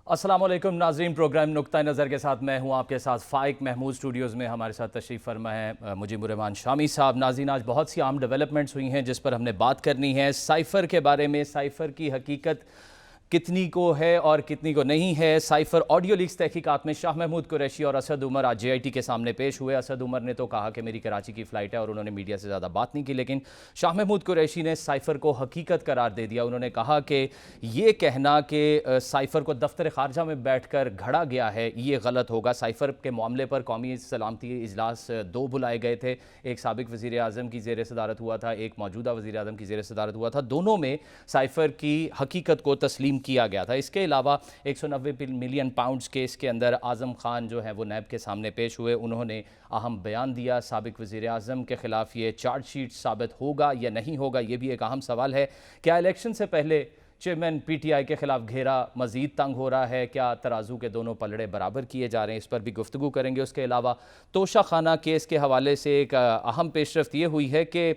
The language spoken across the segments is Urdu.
السلام علیکم ناظرین، پروگرام نقطہ نظر کے ساتھ میں ہوں آپ کے ساتھ فائق محمود اسٹوڈیوز میں ہمارے ساتھ تشریف فرما ہے مجیب الرحمان شامی صاحب۔ ناظرین، آج بہت سی عام ڈیولپمنٹس ہوئی ہیں جس پر ہم نے بات کرنی ہے۔ سائفر کے بارے میں، سائفر کی حقیقت کتنی کو ہے اور کتنی کو نہیں ہے۔ سائفر آڈیو لیکس تحقیقات میں شاہ محمود قریشی اور اسد عمر آج جے آئی ٹی کے سامنے پیش ہوئے۔ اسد عمر نے تو کہا کہ میری کراچی کی فلائٹ ہے اور انہوں نے میڈیا سے زیادہ بات نہیں کی، لیکن شاہ محمود قریشی نے سائفر کو حقیقت قرار دے دیا۔ انہوں نے کہا کہ یہ کہنا کہ سائفر کو دفتر خارجہ میں بیٹھ کر گھڑا گیا ہے یہ غلط ہوگا۔ سائفر کے معاملے پر قومی سلامتی اجلاس دو بلائے گئے تھے، ایک سابق وزیر اعظم کی زیر صدارت ہوا تھا، ایک موجودہ وزیر اعظم کی زیر صدارت ہوا تھا۔ دونوں میں سائفر کی حقیقت کو تسلیم کیا گیا تھا۔ اس کے علاوہ 190 ملین پاؤنڈز کیس کے اندر اعظم خان جو ہے وہ نیب کے سامنے پیش ہوئے۔ انہوں نے اہم بیان دیا۔ سابق وزیر اعظم کے خلاف یہ چارج شیٹ ثابت ہوگا یا نہیں ہوگا، یہ بھی ایک اہم سوال ہے۔ کیا الیکشن سے پہلے چیئرمین پی ٹی آئی کے خلاف گھیرا مزید تنگ ہو رہا ہے؟ کیا ترازو کے دونوں پلڑے برابر کیے جا رہے ہیں؟ اس پر بھی گفتگو کریں گے۔ اس کے علاوہ توشہ خانہ کیس کے حوالے سے ایک اہم پیش رفت یہ ہوئی ہے کہ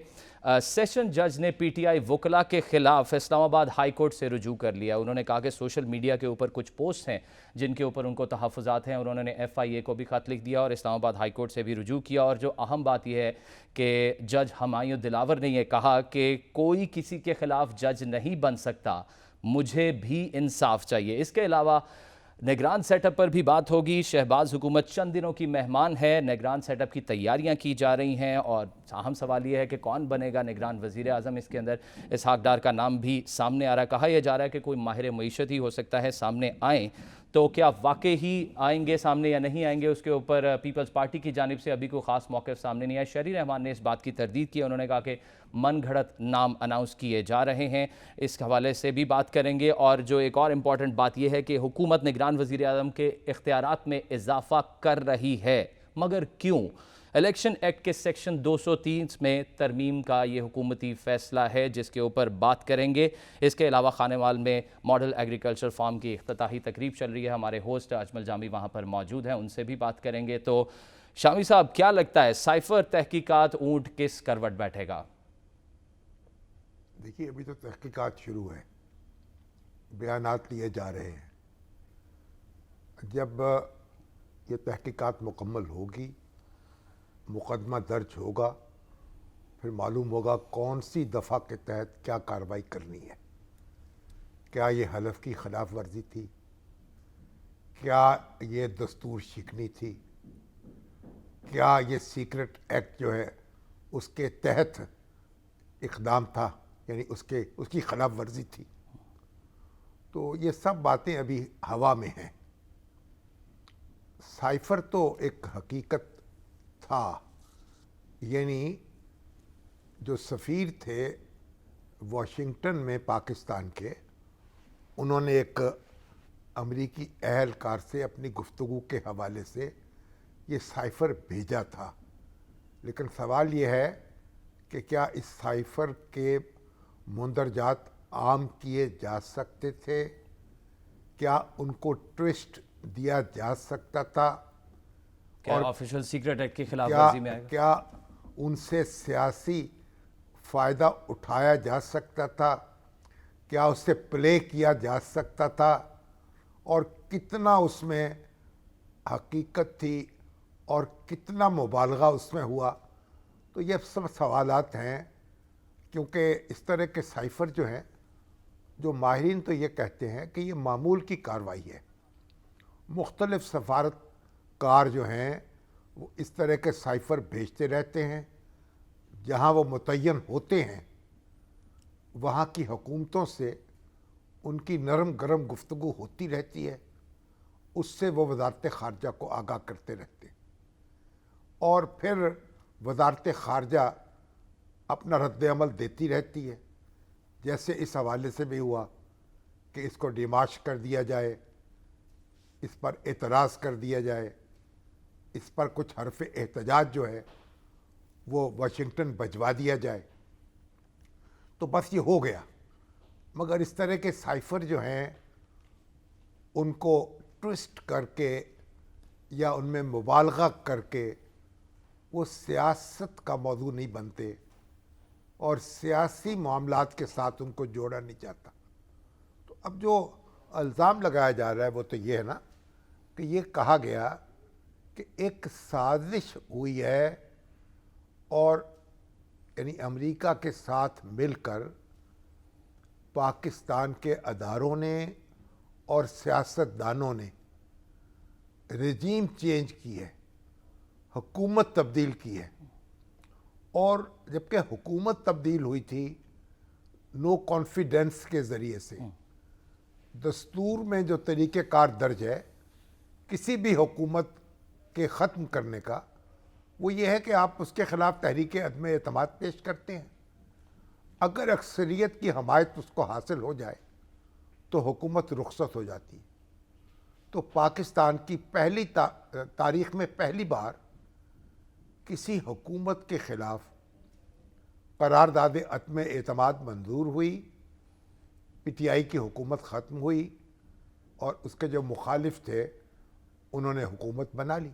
سیشن جج نے پی ٹی آئی وکلاء کے خلاف اسلام آباد ہائی کورٹ سے رجوع کر لیا۔ انہوں نے کہا کہ سوشل میڈیا کے اوپر کچھ پوسٹ ہیں جن کے اوپر ان کو تحفظات ہیں، اور انہوں نے ایف آئی اے کو بھی خط لکھ دیا اور اسلام آباد ہائی کورٹ سے بھی رجوع کیا۔ اور جو اہم بات یہ ہے کہ جج ہمایوں دلاور نے یہ کہا کہ کوئی کسی کے خلاف جج نہیں بن سکتا، مجھے بھی انصاف چاہیے۔ اس کے علاوہ نگران سیٹ اپ پر بھی بات ہوگی۔ شہباز حکومت چند دنوں کی مہمان ہے، نگران سیٹ اپ کی تیاریاں کی جا رہی ہیں، اور اہم سوال یہ ہے کہ کون بنے گا نگران وزیر اعظم۔ اس کے اندر اسحاق ڈار کا نام بھی سامنے آ رہا ہے۔ کہا یہ جا رہا ہے کہ کوئی ماہر معیشت ہی ہو سکتا ہے سامنے آئیں، تو کیا واقعی ہی آئیں گے سامنے یا نہیں آئیں گے، اس کے اوپر پیپلز پارٹی کی جانب سے ابھی کوئی خاص موقف سامنے نہیں آیا۔ شہری رحمان نے اس بات کی تردید کی، انہوں نے کہا کہ من گھڑت نام اناؤنس کیے جا رہے ہیں۔ اس حوالے سے بھی بات کریں گے۔ اور جو ایک اور امپورٹنٹ بات یہ ہے کہ حکومت نگران وزیر اعظم کے اختیارات میں اضافہ کر رہی ہے، مگر کیوں؟ الیکشن ایکٹ کے سیکشن 230 میں ترمیم کا یہ حکومتی فیصلہ ہے جس کے اوپر بات کریں گے۔ اس کے علاوہ خانے وال میں ماڈل ایگریکلچر فارم کی افتتاحی تقریب چل رہی ہے، ہمارے ہوسٹ اجمل جامی وہاں پر موجود ہیں، ان سے بھی بات کریں گے۔ تو شامی صاحب، کیا لگتا ہے سائفر تحقیقات اونٹ کس کروٹ بیٹھے گا؟ دیکھیے، ابھی تو تحقیقات شروع ہیں، بیانات لیے جا رہے ہیں۔ جب یہ تحقیقات مکمل ہوگی، مقدمہ درج ہوگا، پھر معلوم ہوگا کون سی دفعہ کے تحت کیا کارروائی کرنی ہے۔ کیا یہ حلف کی خلاف ورزی تھی؟ کیا یہ دستور شکنی تھی؟ کیا یہ سیکرٹ ایکٹ جو ہے اس کے تحت اقدام تھا، یعنی اس کی خلاف ورزی تھی؟ تو یہ سب باتیں ابھی ہوا میں ہیں۔ سائفر تو ایک حقیقت تھا، یعنی جو سفیر تھے واشنگٹن میں پاکستان کے، انہوں نے ایک امریکی اہلکار سے اپنی گفتگو کے حوالے سے یہ سائفر بھیجا تھا۔ لیکن سوال یہ ہے کہ کیا اس سائفر کے مندرجات عام کیے جا سکتے تھے؟ کیا ان کو ٹوسٹ دیا جا سکتا تھا؟ کیا آفیشل سیکرٹ ایکٹ کی خلاف ورزی میں آئے گا؟ کیا ان سے سیاسی فائدہ اٹھایا جا سکتا تھا؟ کیا اس سے پلے کیا جا سکتا تھا؟ اور کتنا اس میں حقیقت تھی اور کتنا مبالغہ اس میں ہوا؟ تو یہ سب سوالات ہیں، کیونکہ اس طرح کے سائفر جو ہیں، جو ماہرین تو یہ کہتے ہیں کہ یہ معمول کی کارروائی ہے۔ مختلف سفارتکار جو ہیں وہ اس طرح کے سائفر بھیجتے رہتے ہیں، جہاں وہ متعین ہوتے ہیں وہاں کی حکومتوں سے ان کی نرم گرم گفتگو ہوتی رہتی ہے، اس سے وہ وزارت خارجہ کو آگاہ کرتے رہتے ہیں، اور پھر وزارت خارجہ اپنا رد عمل دیتی رہتی ہے۔ جیسے اس حوالے سے بھی ہوا کہ اس کو ڈیمارش کر دیا جائے، اس پر اعتراض کر دیا جائے، اس پر کچھ حرف احتجاج جو ہے وہ واشنگٹن بھجوا دیا جائے، تو بس یہ ہو گیا۔ مگر اس طرح کے سائفر جو ہیں ان کو ٹوسٹ کر کے یا ان میں مبالغہ کر کے وہ سیاست کا موضوع نہیں بنتے، اور سیاسی معاملات کے ساتھ ان کو جوڑا نہیں جاتا۔ تو اب جو الزام لگایا جا رہا ہے وہ تو یہ ہے نا کہ یہ کہا گیا کہ ایک سازش ہوئی ہے اور یعنی امریکہ کے ساتھ مل کر پاکستان کے اداروں نے اور سیاستدانوں نے رجیم چینج کی ہے، حکومت تبدیل کی ہے، اور جبکہ حکومت تبدیل ہوئی تھی نو کانفیڈنس کے ذریعے سے، دستور میں جو طریقہ کار درج ہے کسی بھی حکومت کے ختم کرنے کا، وہ یہ ہے کہ آپ اس کے خلاف تحریک عدم اعتماد پیش کرتے ہیں۔ اگر اکثریت کی حمایت اس کو حاصل ہو جائے تو حکومت رخصت ہو جاتی ہے۔ تو پاکستان کی پہلی تاریخ میں پہلی بار کسی حکومت کے خلاف قرارداد عدم اعتماد منظور ہوئی، پی ٹی آئی کی حکومت ختم ہوئی اور اس کے جو مخالف تھے انہوں نے حکومت بنا لی۔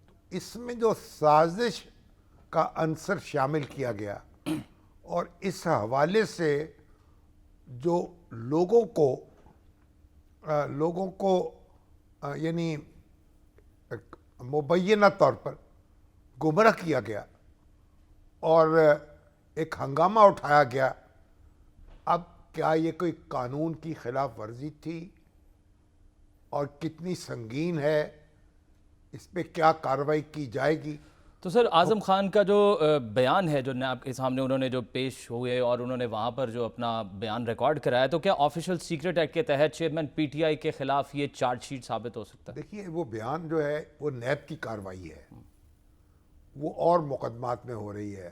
تو اس میں جو سازش کا عنصر شامل کیا گیا اور اس حوالے سے جو لوگوں کو یعنی مبینہ طور پر گمراہ کیا گیا اور ایک ہنگامہ اٹھایا گیا، اب کیا یہ کوئی قانون کی خلاف ورزی تھی اور کتنی سنگین ہے، اس پہ کیا کارروائی کی جائے گی؟ تو سر اعظم خان کا جو بیان ہے جو آپ کے سامنے انہوں نے جو پیش ہوئے اور انہوں نے وہاں پر جو اپنا بیان ریکارڈ کرایا، تو کیا آفیشل سیکرٹ ایکٹ کے تحت چیئرمین پی ٹی آئی کے خلاف یہ چارج شیٹ ثابت ہو سکتا ہے؟ دیکھیے وہ بیان جو ہے وہ نیب کی کارروائی ہے، وہ اور مقدمات میں ہو رہی ہے،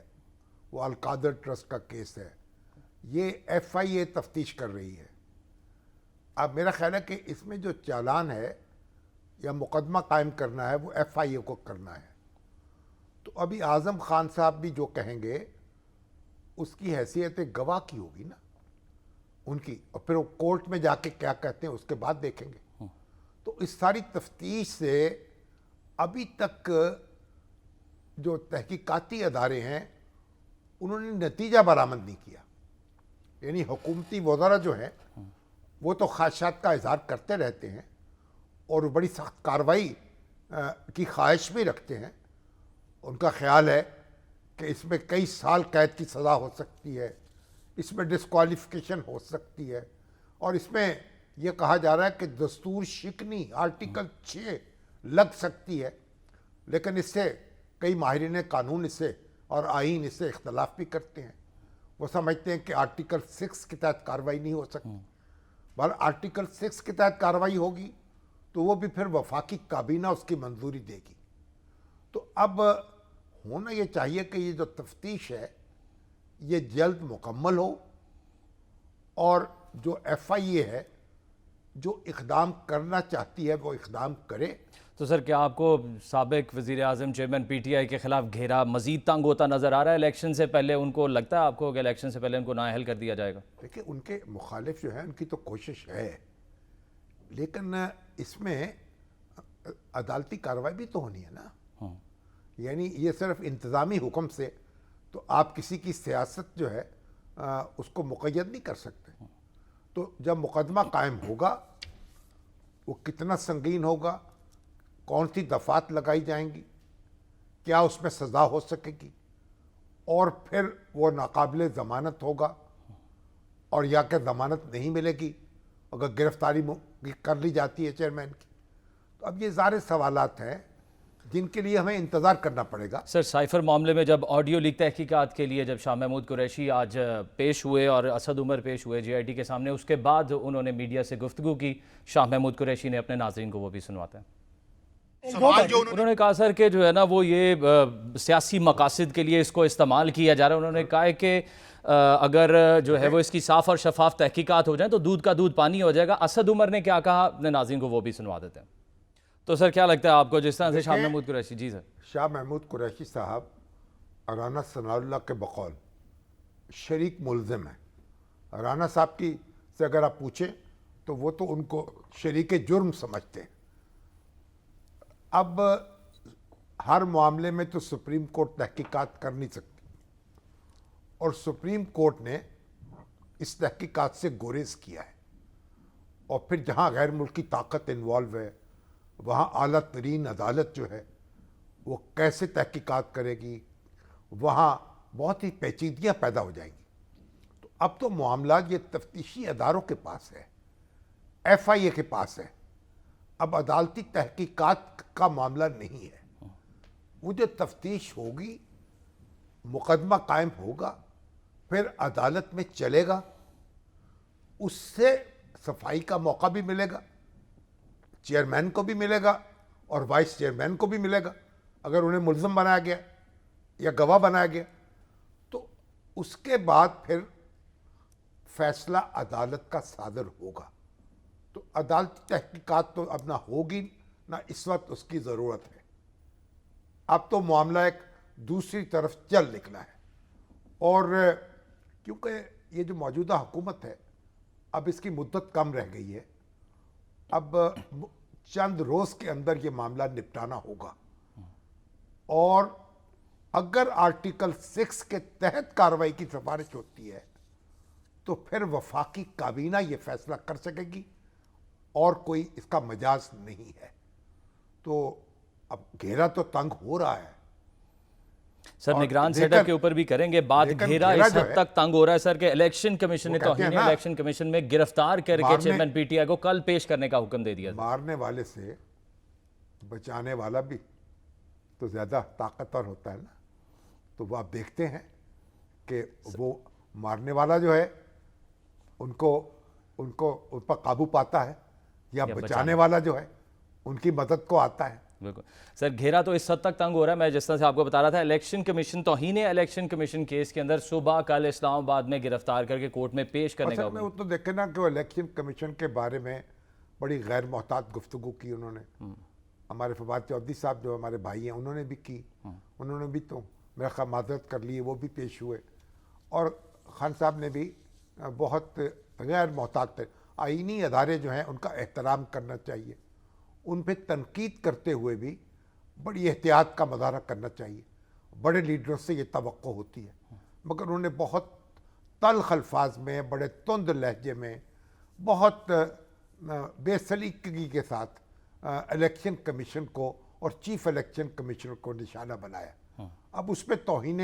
وہ القادر ٹرسٹ کا کیس ہے، یہ ایف آئی اے تفتیش کر رہی ہے۔ اب میرا خیال ہے کہ اس میں جو چالان ہے یا مقدمہ قائم کرنا ہے وہ ایف آئی اے کو کرنا ہے۔ تو ابھی اعظم خان صاحب بھی جو کہیں گے اس کی حیثیت گواہ کی ہوگی نا ان کی، اور پھر وہ کورٹ میں جا کے کیا کہتے ہیں اس کے بعد دیکھیں گے۔ تو اس ساری تفتیش سے ابھی تک جو تحقیقاتی ادارے ہیں انہوں نے نتیجہ برآمد نہیں کیا، یعنی حکومتی وزراء جو ہیں وہ تو خواہشات کا اظہار کرتے رہتے ہیں اور بڑی سخت کارروائی کی خواہش بھی رکھتے ہیں۔ ان کا خیال ہے کہ اس میں کئی سال قید کی سزا ہو سکتی ہے، اس میں ڈسکوالیفیکیشن ہو سکتی ہے، اور اس میں یہ کہا جا رہا ہے کہ دستور شکنی آرٹیکل 6 لگ سکتی ہے، لیکن اس سے کئی ماہرین قانون اس سے اور آئین اس سے اختلاف بھی کرتے ہیں۔ وہ سمجھتے ہیں کہ آرٹیکل 6 کے تحت کارروائی نہیں ہو سکتی، بہر آرٹیکل 6 کے تحت کارروائی ہوگی تو وہ بھی پھر وفاقی کابینہ اس کی منظوری دے گی۔ تو اب ہونا یہ چاہیے کہ یہ جو تفتیش ہے یہ جلد مکمل ہو اور جو ایف آئی اے ہے جو اقدام کرنا چاہتی ہے وہ اقدام کرے۔ تو سر کیا آپ کو سابق وزیر اعظم چیئرمین پی ٹی آئی کے خلاف گھیرا مزید تنگ ہوتا نظر آ رہا ہے الیکشن سے پہلے؟ ان کو لگتا ہے آپ کو کہ الیکشن سے پہلے ان کو نااہل کر دیا جائے گا؟ دیکھیں ان کے مخالف جو ہیں ان کی تو کوشش ہے، لیکن اس میں عدالتی کارروائی بھی تو ہونی ہے نا۔ یعنی یہ صرف انتظامی حکم سے تو آپ کسی کی سیاست جو ہے اس کو مقید نہیں کر سکتے۔ تو جب مقدمہ قائم ہوگا وہ کتنا سنگین ہوگا، کون سی دفعات لگائی جائیں گی، کیا اس میں سزا ہو سکے گی، اور پھر وہ ناقابل ضمانت ہوگا اور یا کہ ضمانت نہیں ملے گی اگر گرفتاری کر لی جاتی ہے چیئرمین کی۔ تو اب یہ ظاہر سوالات ہیں جن کے لیے ہمیں انتظار کرنا پڑے گا۔ سر سائفر معاملے میں جب آڈیو لیک تحقیقات کے لیے جب شاہ محمود قریشی آج پیش ہوئے اور اسد عمر پیش ہوئے جے آئی ٹی کے سامنے، اس کے بعد انہوں نے میڈیا سے گفتگو کی، شاہ محمود قریشی نے اپنے ناظرین کو وہ بھی سنواتے ہیں۔ انہوں نے کہا سر کہ جو ہے نا وہ یہ سیاسی مقاصد کے لیے اس کو استعمال کیا جا رہا ہے۔ انہوں نے کہا کہ اگر جو ہے وہ اس کی صاف اور شفاف تحقیقات ہو جائیں تو دودھ کا دودھ پانی ہو جائے گا۔ اسد عمر نے کیا کہا اپنے ناظرین کو وہ بھی سنوا دیتے ہیں۔ تو سر کیا لگتا ہے آپ کو جس طرح سے شاہ محمود قریشی؟ جی سر۔ شاہ محمود قریشی صاحب رانا ثناء اللہ کے بقول شریک ملزم ہیں۔ رانا صاحب کی سے اگر آپ پوچھیں تو وہ تو ان کو شریک جرم سمجھتے ہیں۔ اب ہر معاملے میں تو سپریم کورٹ تحقیقات کر نہیں سکتی، اور سپریم کورٹ نے اس تحقیقات سے گریز کیا ہے اور پھر جہاں غیر ملکی طاقت انوالو ہے وہاں اعلیٰ ترین عدالت جو ہے وہ کیسے تحقیقات کرے گی، وہاں بہت ہی پیچیدگیاں پیدا ہو جائیں گی۔ تو اب تو معاملات یہ تفتیشی اداروں کے پاس ہے، ایف آئی اے کے پاس ہے، اب عدالتی تحقیقات کا معاملہ نہیں ہے۔ وہ جو تفتیش ہوگی، مقدمہ قائم ہوگا، پھر عدالت میں چلے گا، اس سے صفائی کا موقع بھی ملے گا، چیئرمین کو بھی ملے گا اور وائس چیئرمین کو بھی ملے گا اگر انہیں ملزم بنایا گیا یا گواہ بنایا گیا۔ تو اس کے بعد پھر فیصلہ عدالت کا صادر ہوگا۔ تو عدالتی تحقیقات تو اب نہ ہوگی نہ اس وقت اس کی ضرورت ہے۔ اب تو معاملہ ایک دوسری طرف چل نکلا ہے، اور کیونکہ یہ جو موجودہ حکومت ہے اب اس کی مدت کم رہ گئی ہے، اب چند روز کے اندر یہ معاملہ نپٹانا ہوگا، اور اگر آرٹیکل 6 کے تحت کارروائی کی سفارش ہوتی ہے تو پھر وفاقی کابینہ یہ فیصلہ کر سکے گی اور کوئی اس کا مجاز نہیں ہے۔ تو اب گھیرا تو تنگ ہو رہا ہے سر، نگران سیٹ اپ کے اوپر بھی کریں گے بات۔ گھیرا اس حد تک تنگ ہو رہا ہے سر کہ الیکشن کمیشن نے توہین الیکشن کمیشن میں گرفتار کر کے چیئرمین پی ٹی آئی کو کل پیش کرنے کا حکم دے دیا۔ مارنے والے سے بچانے والا بھی تو زیادہ طاقتور ہوتا ہے نا۔ تو وہ آپ دیکھتے ہیں کہ وہ مارنے والا جو ہے ان پر قابو پاتا ہے، یا بچانے والا جو ہے ان کی مدد کو آتا ہے۔ بالکل سر، گھیرا تو اس حد تک تنگ ہو رہا ہے، میں جس طرح سے آپ کو بتا رہا تھا، الیکشن کمیشن توہین الیکشن کمیشن کیس کے اندر صبح کل اسلام آباد میں گرفتار کر کے کورٹ میں پیش کرنے کا اصل میں وہ تو دیکھیں نا کہ وہ الیکشن کمیشن کے بارے میں بڑی غیر محتاط گفتگو کی انہوں نے۔ ہمارے فواد چودھری صاحب جو ہمارے بھائی ہیں انہوں نے بھی کی، انہوں نے بھی تو میرا خیال معذرت کر لی، وہ بھی پیش ہوئے، اور خان صاحب نے بھی بہت غیر محتاط تھے۔ آئینی ادارے جو ہیں ان کا احترام کرنا چاہیے، ان پہ تنقید کرتے ہوئے بھی بڑی احتیاط کا مظاہرہ کرنا چاہیے، بڑے لیڈروں سے یہ توقع ہوتی ہے۔ مگر انہوں نے بہت تلخ الفاظ میں، بڑے تند لہجے میں، بہت بے سلیقگی کے ساتھ الیکشن کمیشن کو اور چیف الیکشن کمیشنر کو نشانہ بنایا۔ اب اس پہ توہین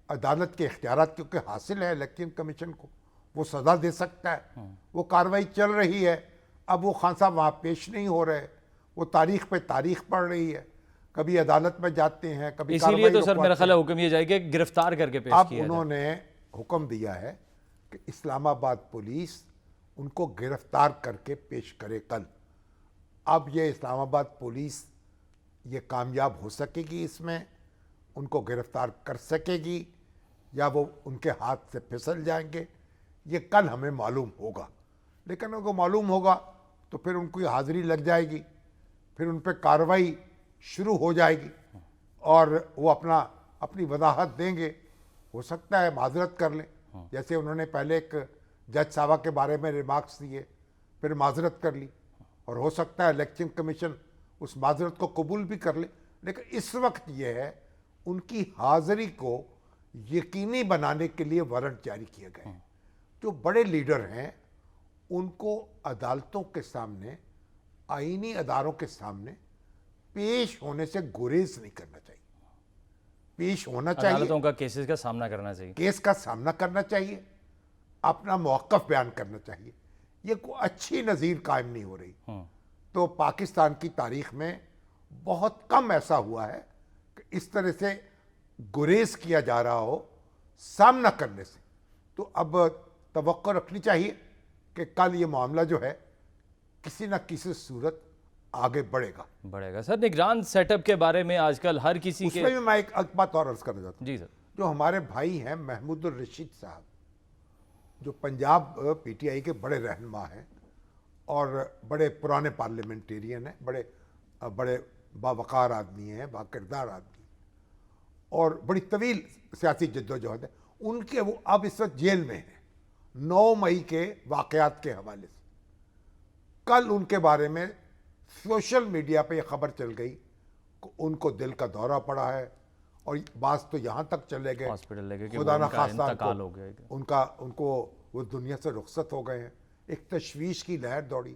عدالت کے اختیارات کیونکہ حاصل ہے الیکشن کمیشن کو، وہ سزا دے سکتا ہے، وہ کارروائی چل رہی ہے۔ اب وہ خان صاحب وہاں پیش نہیں ہو رہے، وہ تاریخ پہ تاریخ پڑھ رہی ہے، کبھی عدالت میں جاتے ہیں، کبھی اسی لیے تو سر میرا خیال ہے حکم یہ جائے کہ گرفتار کر کے پیش اب کیا انہوں نے حکم دیا ہے کہ اسلام آباد پولیس ان کو گرفتار کر کے پیش کرے کل۔ اب یہ اسلام آباد پولیس یہ کامیاب ہو سکے گی، اس میں ان کو گرفتار کر سکے گی، یا وہ ان کے ہاتھ سے پھسل جائیں گے، یہ کل ہمیں معلوم ہوگا۔ لیکن ان کو معلوم ہوگا تو پھر ان کی حاضری لگ جائے گی، پھر ان پہ کارروائی شروع ہو جائے گی، اور وہ اپنی وضاحت دیں گے۔ ہو سکتا ہے معذرت کر لیں، جیسے انہوں نے پہلے ایک جج صاحبہ کے بارے میں ریمارکس دیے، پھر معذرت کر لی، اور ہو سکتا ہے الیکشن کمیشن اس معذرت کو قبول بھی کر لے۔ لیکن اس وقت یہ ہے ان کی حاضری کو یقینی بنانے کے لیے وارنٹ جاری کیے گئے۔ جو بڑے لیڈر ہیں ان کو عدالتوں کے سامنے، آئینی اداروں کے سامنے پیش ہونے سے گریز نہیں کرنا چاہیے، پیش ہونا چاہیے، عدالتوں کا کیسز کا سامنا کرنا چاہیے، کیس کا سامنا کرنا چاہیے، اپنا موقف بیان کرنا چاہیے۔ یہ کوئی اچھی نظیر قائم نہیں ہو رہی۔ تو پاکستان کی تاریخ میں بہت کم ایسا ہوا ہے کہ اس طرح سے گریز کیا جا رہا ہو سامنا کرنے سے۔ تو اب توقع رکھنی چاہیے کہ کل یہ معاملہ جو ہے کسی نہ کسی صورت آگے بڑھے گا۔ سر، نگران سیٹ اپ کے بارے میں آج کل ہر کسی اس میں بھی میں ایک بات اور عرض کرنا چاہتا ہوں۔ جی سر، جو ہمارے بھائی ہیں محمود الرشید صاحب، جو پنجاب پی ٹی آئی کے بڑے رہنما ہیں اور بڑے پرانے پارلیمنٹیرین ہیں، بڑے باوقار آدمی ہیں، با کردار آدمی، اور بڑی طویل سیاسی جدوجہد ہے ان کے۔ وہ اب اس وقت جیل میں ہیں 9 مئی کے واقعات کے حوالے سے۔ کل ان کے بارے میں سوشل میڈیا پہ یہ خبر چل گئی کہ ان کو دل کا دورہ پڑا ہے، اور بعض تو یہاں تک چلے گئے ہاسپٹل لے کے خدا نہ ان کا خواستہ انتقال ہو گیا، ان کو وہ دنیا سے رخصت ہو گئے ہیں۔ ایک تشویش کی لہر دوڑی,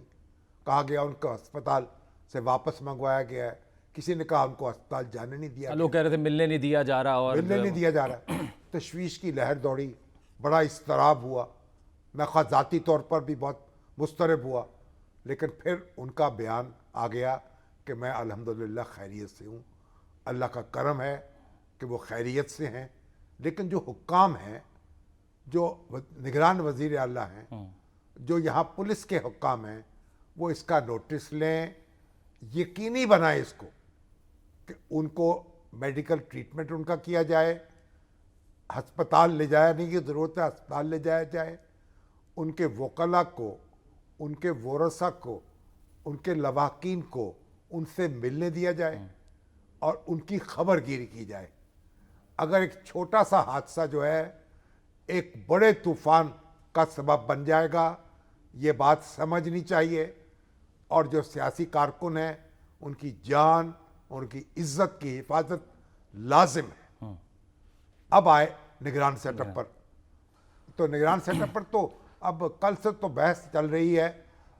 کہا گیا ان کو ہسپتال سے واپس منگوایا گیا ہے, کسی نے کہا ان کو ہسپتال جانے نہیں دیا, لوگ کہہ رہے تھے ملنے نہیں دیا جا رہا, اور ملنے نہیں دیا جا رہا. تشویش کی لہر دوڑی, بڑا اضطراب ہوا, میں خود ذاتی طور پر بھی بہت مضطرب ہوا, لیکن پھر ان کا بیان آ گیا کہ میں الحمدللہ خیریت سے ہوں, اللہ کا کرم ہے کہ وہ خیریت سے ہیں. لیکن جو حکام ہیں, جو نگران وزیر اعلیٰ ہیں, جو یہاں پولیس کے حکام ہیں, وہ اس کا نوٹس لیں, یقینی بنائیں اس کو کہ ان کو میڈیکل ٹریٹمنٹ ان کا کیا جائے, ہسپتال لے جایا نہیں کی ضرورت ہے, ہسپتال لے جایا جائے, ان کے وکلاء کو, ان کے ورثاء کو, ان کے لواحقین کو ان سے ملنے دیا جائے اور ان کی خبر گیری کی جائے. اگر ایک چھوٹا سا حادثہ جو ہے ایک بڑے طوفان کا سبب بن جائے گا, یہ بات سمجھنی چاہیے, اور جو سیاسی کارکن ہیں ان کی جان, ان کی عزت کی حفاظت لازم ہے. اب آئے نگران سیٹ اپ پر, تو نگران سیٹ اپ پر تو اب کل سے تو بحث چل رہی ہے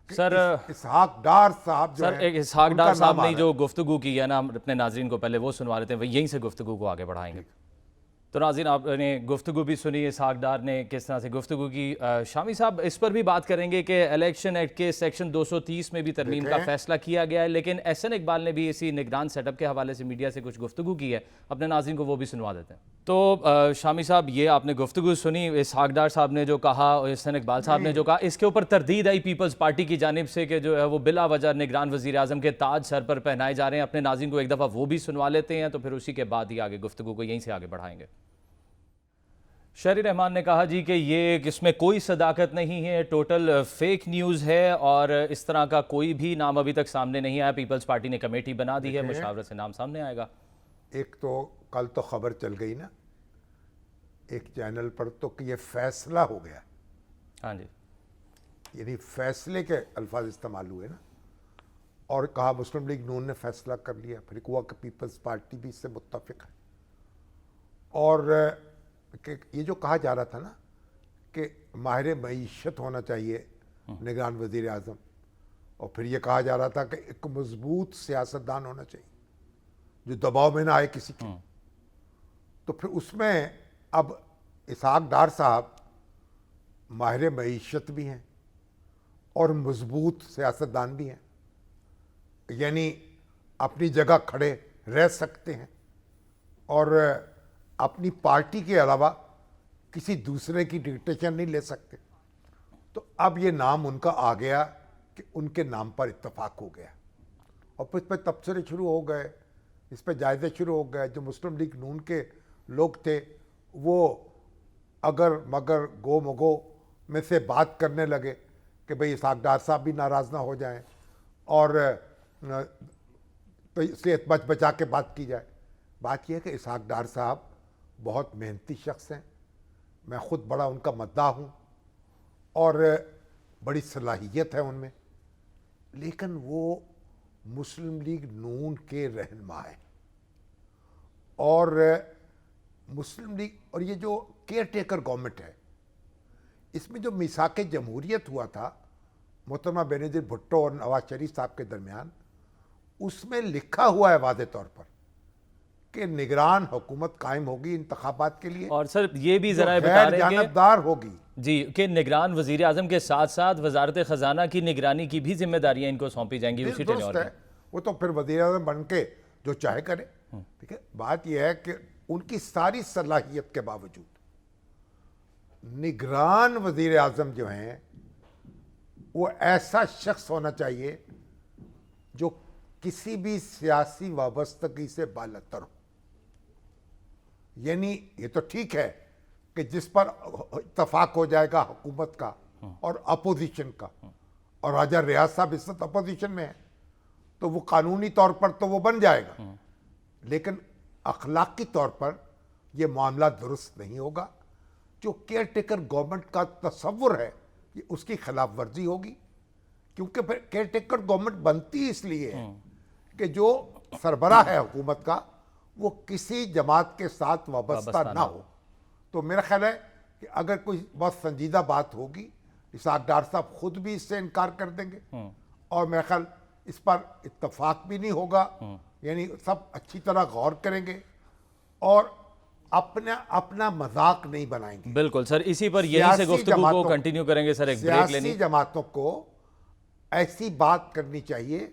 کہ سر اسحاق ڈار صاحب جو سر ہیں, ایک اسحاق ان کا ڈار صاحب نام آ نے رہا جو گفتگو کی ہے نا, ہم اپنے ناظرین کو پہلے وہ سنوا لیتے ہیں, یہیں سے گفتگو کو آگے بڑھائیں گے. تو ناظرین آپ نے گفتگو بھی سنی, اسحاق ڈار نے کس طرح سے گفتگو کی. شامی صاحب اس پر بھی بات کریں گے کہ الیکشن ایکٹ کے سیکشن 230 میں بھی ترمیم کا فیصلہ کیا گیا ہے, لیکن احسن اقبال نے بھی اسی نگران سیٹ اپ کے حوالے سے میڈیا سے کچھ گفتگو کی ہے, اپنے ناظرین کو وہ بھی سنوا دیتے ہیں. تو شامی صاحب یہ آپ نے گفتگو سنی, اسحاق ڈار صاحب نے جو کہا, احسن اقبال صاحب نے جو کہا, اس کے اوپر تردید آئی پیپلز پارٹی کی جانب سے کہ جو ہے وہ بلا وجہ نگران وزیر اعظم کے تاج سر پر پہنائے جا رہے ہیں. اپنے ناظرین کو ایک دفعہ وہ بھی سنوا لیتے ہیں, تو پھر اسی کے بعد ہی آگے گفتگو کو یہیں سے آگے بڑھائیں گے. شہری رحمان نے کہا جی کہ یہ اس میں کوئی صداقت نہیں ہے, ٹوٹل فیک نیوز ہے, اور اس طرح کا کوئی بھی نام ابھی تک سامنے نہیں آیا. پیپلز پارٹی نے کمیٹی بنا دی ہے, مشاورت سے نام سامنے آئے گا. ایک تو کل تو خبر چل گئی نا ایک چینل پر, تو کہ یہ فیصلہ ہو گیا. ہاں جی, یعنی فیصلے کے الفاظ استعمال ہوئے نا, اور کہا مسلم لیگ نون نے فیصلہ کر لیا. پھر ہوا کہ پیپلز پارٹی بھی اس سے متفق ہے. اور کہ یہ جو کہا جا رہا تھا نا کہ ماہر معیشت ہونا چاہیے نگران وزیر اعظم, اور پھر یہ کہا جا رہا تھا کہ ایک مضبوط سیاستدان ہونا چاہیے جو دباؤ میں نہ آئے کسی کے. تو پھر اس میں اب اسحاق ڈار صاحب ماہر معیشت بھی ہیں اور مضبوط سیاستدان بھی ہیں, یعنی اپنی جگہ کھڑے رہ سکتے ہیں اور اپنی پارٹی کے علاوہ کسی دوسرے کی ڈکٹیشن نہیں لے سکتے. تو اب یہ نام ان کا آ گیا کہ ان کے نام پر اتفاق ہو گیا, اور پھر اس پہ تبصرے شروع ہو گئے, اس پہ جائزے شروع ہو گئے. جو مسلم لیگ نون کے لوگ تھے وہ اگر مگر گو مگو میں سے بات کرنے لگے کہ بھئی اسحاق ڈار صاحب بھی ناراض نہ ہو جائیں, اور تو اس لیے بچ بچا کے بات کی جائے. بات یہ ہے کہ اسحاق ڈار صاحب بہت محنتی شخص ہیں, میں خود بڑا ان کا مداح ہوں, اور بڑی صلاحیت ہے ان میں, لیکن وہ مسلم لیگ نون کے رہنما ہیں. اور مسلم لیگ اور یہ جو کیئر ٹیکر گورنمنٹ ہے, اس میں جو میثاق جمہوریت ہوا تھا محترمہ بینظیر بھٹو اور نواز شریف صاحب کے درمیان, اس میں لکھا ہوا ہے واضح طور پر کہ نگران حکومت قائم ہوگی انتخابات کے لیے, اور سر یہ بھی جو ذرائع بتا غیر رہے ہیں جانبدار ہوگی. جی کہ نگران وزیر اعظم کے ساتھ ساتھ وزارت خزانہ کی نگرانی کی بھی ذمہ داریاں ان کو سونپی جائیں گی اسی ٹینیور میں. وہ تو پھر وزیر اعظم بن کے جو چاہے کرے. ٹھیک ہے, بات یہ ہے کہ ان کی ساری صلاحیت کے باوجود نگران وزیر اعظم جو ہیں وہ ایسا شخص ہونا چاہیے جو کسی بھی سیاسی وابستگی سے بالاتر ہو. یعنی یہ تو ٹھیک ہے کہ جس پر اتفاق ہو جائے گا حکومت کا اور اپوزیشن کا, اور راجہ ریاض صاحب اس وقت اپوزیشن میں ہے تو وہ قانونی طور پر تو وہ بن جائے گا, لیکن اخلاقی طور پر یہ معاملہ درست نہیں ہوگا. جو کیئر ٹیکر گورنمنٹ کا تصور ہے یہ اس کی خلاف ورزی ہوگی, کیونکہ پھر کیئر ٹیکر گورنمنٹ بنتی اس لیے ہے کہ جو سربراہ ہے حکومت کا وہ کسی جماعت کے ساتھ وابستہ نہ ہو. تو میرا خیال ہے کہ اگر کوئی بہت سنجیدہ بات ہوگی اسحاق ڈار صاحب خود بھی اس سے انکار کر دیں گے اور میرا خیال اس پر اتفاق بھی نہیں ہوگا، یعنی سب اچھی طرح غور کریں گے اور اپنا مذاق نہیں بنائیں گے۔ بالکل سر، اسی پر یہیں سے گفتگو کو کنٹینیو کریں گے سر، ایک بریک لینی۔ سیاسی جماعتوں کو ایسی بات کرنی چاہیے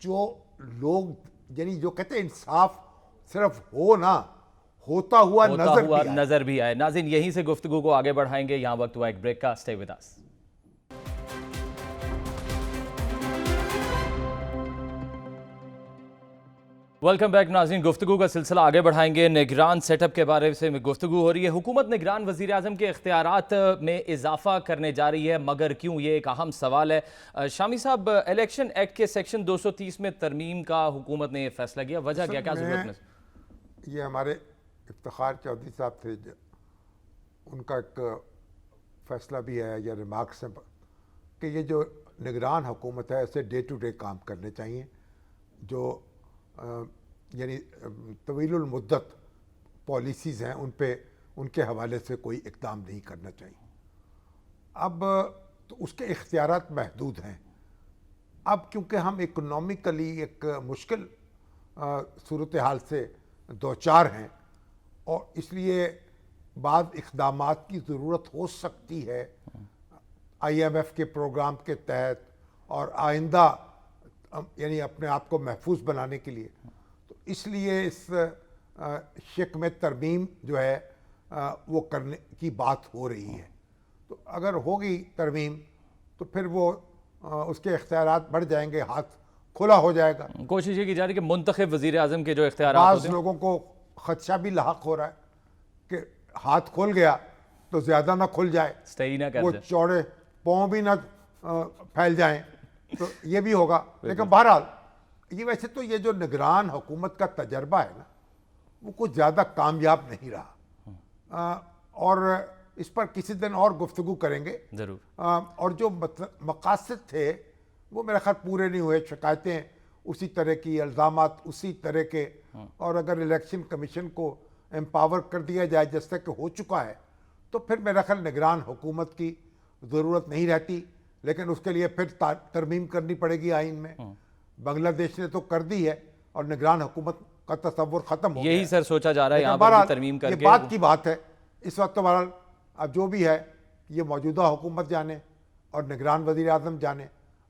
جو لوگ، یعنی جو کہتے ہیں انصاف صرف ہو نہ ہوتا ہوا نظر بھی آئے۔ ناظرین یہیں سے گفتگو کو آگے بڑھائیں گے، یہاں وقت ہوا ایک بریک کا، stay with us. Welcome back ناظرین، گفتگو کا سلسلہ آگے بڑھائیں گے۔ نگران سیٹ اپ کے بارے سے گفتگو ہو رہی ہے۔ حکومت نگران وزیر اعظم کے اختیارات میں اضافہ کرنے جا رہی ہے، مگر کیوں؟ یہ ایک اہم سوال ہے۔ شامی صاحب، الیکشن ایکٹ کے سیکشن 230 میں ترمیم کا حکومت نے یہ فیصلہ کیا، وجہ کیا ضرورت میں؟ یہ ہمارے افتخار چودھری صاحب تھے، ان کا ایک فیصلہ بھی ہے یا ریمارکس ہیں کہ یہ جو نگران حکومت ہے اسے ڈے ٹو ڈے کام کرنے چاہیے، جو یعنی طویل المدت پالیسیز ہیں ان کے حوالے سے کوئی اقدام نہیں کرنا چاہیے۔ اب تو اس کے اختیارات محدود ہیں۔ اب کیونکہ ہم اکنامکلی ایک مشکل صورتحال سے دوچار ہیں اور اس لیے بعض اقدامات کی ضرورت ہو سکتی ہے آئی ایم ایف کے پروگرام کے تحت اور آئندہ یعنی اپنے آپ کو محفوظ بنانے کے لیے، تو اس لیے اس شق میں ترمیم جو ہے وہ کرنے کی بات ہو رہی ہے۔ تو اگر ہوگی ترمیم تو پھر وہ اس کے اختیارات بڑھ جائیں گے، ہاتھ کھلا ہو جائے گا۔ کوشش یہ کی جا رہی ہے کہ منتخب وزیر اعظم کے جو اختیارات بعض لوگوں کو خدشہ بھی لاحق ہو رہا ہے کہ ہاتھ کھول گیا تو زیادہ نہ کھل جائے، وہ چوڑے پاؤں بھی نہ پھیل جائیں، تو یہ بھی ہوگا۔ لیکن بہرحال یہ ویسے تو یہ جو نگران حکومت کا تجربہ ہے نا، وہ کچھ زیادہ کامیاب نہیں رہا، اور اس پر کسی دن اور گفتگو کریں گے ضرور۔ اور جو مقاصد تھے وہ میرا خیال پورے نہیں ہوئے، شکایتیں اسی طرح کی، الزامات اسی طرح کے، اور اگر الیکشن کمیشن کو امپاور کر دیا جائے جیسا کہ ہو چکا ہے تو پھر میرا خیال نگران حکومت کی ضرورت نہیں رہتی۔ لیکن اس کے لیے پھر ترمیم کرنی پڑے گی آئین میں۔ بنگلہ دیش نے تو کر دی ہے اور نگران حکومت کا تصور ختم ہو گیا، یہی سر سوچا جا رہا ہے یہاں پر ترمیم کر کے۔ یہ بات کی بات ہے اس وقت، تو بہرحال اب جو بھی ہے یہ موجودہ حکومت جانے اور نگران وزیر اعظم جانے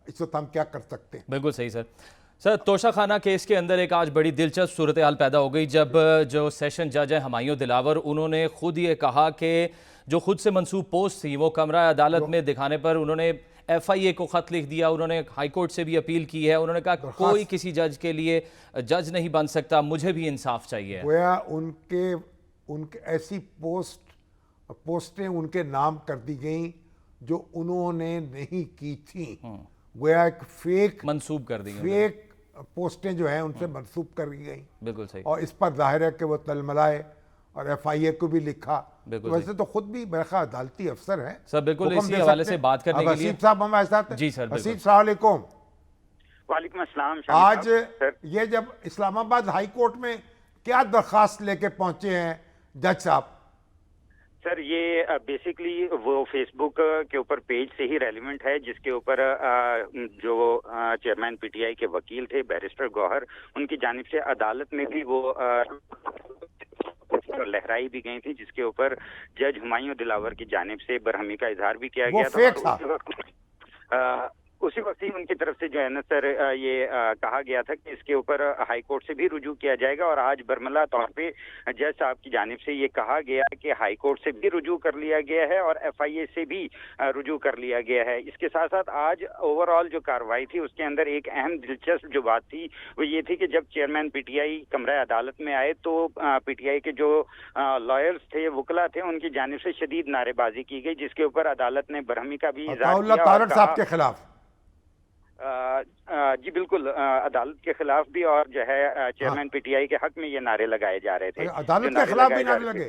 اس وقت ہم کیا کر سکتے ہیں۔ بالکل صحیح سر۔ توشہ خانہ کیس کے اندر ایک آج بڑی دلچسپ صورتحال پیدا ہو گئی جب جو سیشن جج ہیں ہمایوں دلاور، انہوں نے خود یہ کہا کہ جو خود سے منسوب پوسٹ تھی وہ کمرہ عدالت میں دکھانے پر انہوں نے ایف آئی اے کو خط لکھ دیا، انہوں نے ہائی کورٹ سے بھی اپیل کی ہے، انہوں نے کہا کوئی کسی جج کے لیے جج نہیں بن سکتا، مجھے بھی انصاف چاہیے۔ گویا ان کے ایسی پوسٹیں ان کے نام کر دی گئیں جو انہوں نے نہیں کی تھیں، گویا ایک فیک منسوب کر دی گئی، فیک پوسٹیں جو ہیں ان سے منسوب کر دی گئیں۔ بالکل صحیح۔ اور اس پر ظاہر ہے کہ وہ تلملائے اور ایف آئی اے کو بھی لکھا۔ ویسے تو خود بھی میرا خیال عدالتی افسر ہیں سر، بالکل اسی حوالے سے بات کرنے کے لیے حسیب صاحب ہمارے ساتھ ہیں۔ جی سر، حسیب السلام علیکم۔ وعلیکم السلام۔ آج یہ جب اسلام آباد ہائی کورٹ میں کیا درخواست لے کے پہنچے ہیں جج صاحب؟ سر یہ بیسیکلی وہ فیس بک کے اوپر پیج سے ہی ریلیونٹ ہے، جس کے اوپر جو چیئرمین پی ٹی آئی کے وکیل تھے بیرسٹر گوہر، ان کی جانب سے عدالت میں بھی وہ لہرائی بھی گئی تھی، جس کے اوپر جج ہمایوں دلاور کی جانب سے برہمی کا اظہار بھی کیا گیا تھا۔ اسی وقت ہی ان کی طرف سے جو ہے نا سر یہ کہا گیا تھا کہ اس کے اوپر ہائی کورٹ سے بھی رجوع کیا جائے گا، اور آج برملا طور پہ جج صاحب کی جانب سے یہ کہا گیا کہ ہائی کورٹ سے بھی رجوع کر لیا گیا ہے اور ایف آئی اے سے بھی رجوع کر لیا گیا ہے۔ اس کے ساتھ ساتھ آج اوور آل جو کارروائی تھی اس کے اندر ایک اہم دلچسپ جو بات تھی وہ یہ تھی کہ جب چیئرمین پی ٹی آئی کمرہ عدالت میں آئے تو پی ٹی آئی کے جو لائرز تھے، وکلا تھے، ان کی جانب سے شدید نعرے بازی کی گئی، جس کے اوپر عدالت نے برہمی کا بھی اظہار کیا۔ طارق صاحب کے خلاف جی بالکل، عدالت کے خلاف بھی اور جو ہے چیئرمین پی ٹی آئی کے حق میں یہ نعرے لگائے جا رہے تھے۔ عدالت کے خلاف بھی نعرے لگے؟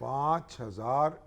5000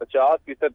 50%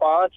5